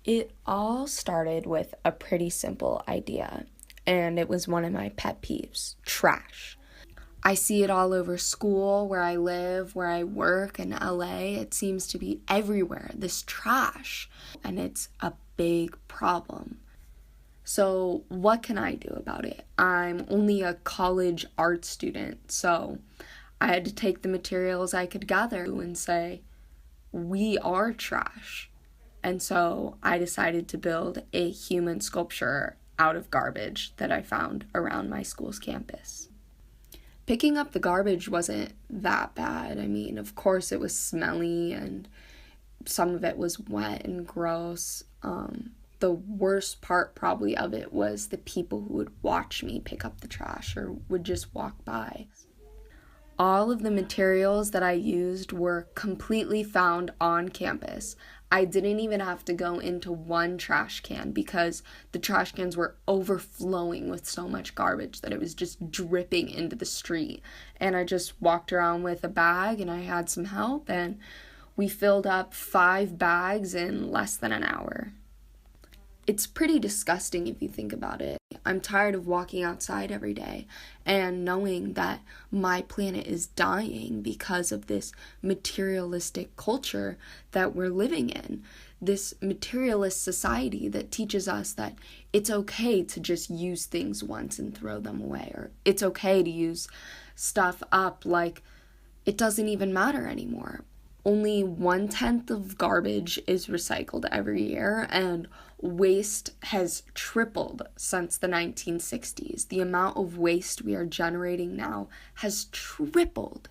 It all started with a pretty simple idea, and it was one of my pet peeves: trash. I see it all over school, where I live, where I work in LA. It seems to be everywhere, this trash, and it's a big problem. So, what can I do about it? I'm only a college art student, so I had to take the materials I could gather and say, we are trash. And so I decided to build a human sculpture out of garbage that I found around my school's campus. Picking up the garbage wasn't that bad. I mean, of course, it was smelly and some of it was wet and gross. The worst part, probably, of it was the people who would watch me pick up the trash or would just walk by. All of the materials that I used were completely found on campus. I didn't even have to go into one trash can because the trash cans were overflowing with so much garbage that it was just dripping into the street. And I just walked around with a bag and I had some help, and we filled up 5 bags in less than an hour. It's pretty disgusting if you think about it. I'm tired of walking outside every day and knowing that my planet is dying because of this materialistic culture that we're living in. This materialist society that teaches us that it's okay to just use things once and throw them away, or it's okay to use stuff up like it doesn't even matter anymore. Only 1/10 of garbage is recycled every year, and waste has tripled since the 1960s. The amount of waste we are generating now has tripled.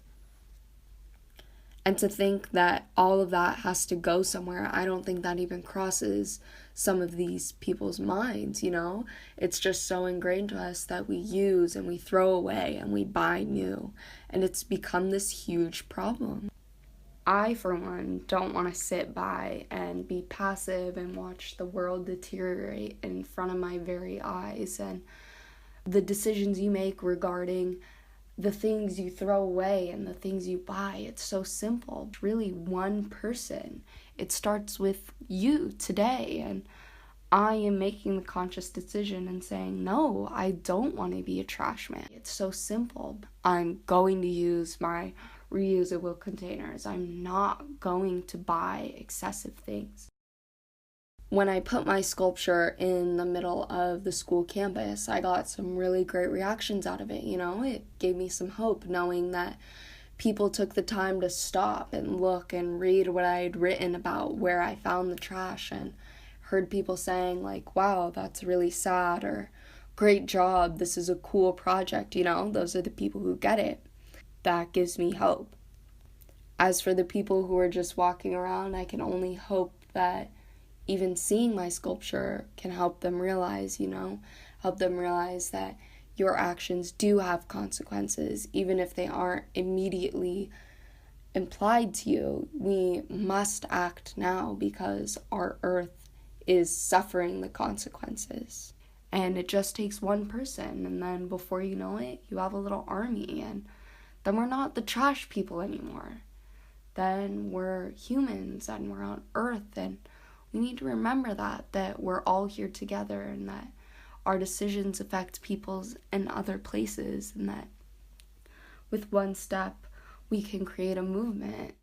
And to think that all of that has to go somewhere, I don't think that even crosses some of these people's minds, you know? It's just so ingrained to us that we use and we throw away and we buy new. And it's become this huge problem. I, for one, don't want to sit by and be passive and watch the world deteriorate in front of my very eyes. And the decisions you make regarding the things you throw away and the things you buy, it's so simple. It's really one person. It starts with you today. And I am making the conscious decision and saying, no, I don't want to be a trash man. It's so simple. I'm going to use my reusable containers. I'm not going to buy excessive things. When I put my sculpture in the middle of the school campus, I got some really great reactions out of it, you know? It gave me some hope knowing that people took the time to stop and look and read what I had written about where I found the trash, and heard people saying like, wow, that's really sad, or great job, this is a cool project, you know? Those are the people who get it. That gives me hope. As for the people who are just walking around, I can only hope that even seeing my sculpture can help them realize, you know, help them realize that your actions do have consequences, even if they aren't immediately implied to you. We must act now because our earth is suffering the consequences. And it just takes one person, and then before you know it, you have a little army, and then we're not the trash people anymore. Then we're humans and we're on Earth, and we need to remember that we're all here together, and that our decisions affect people's in other places, and that with one step we can create a movement.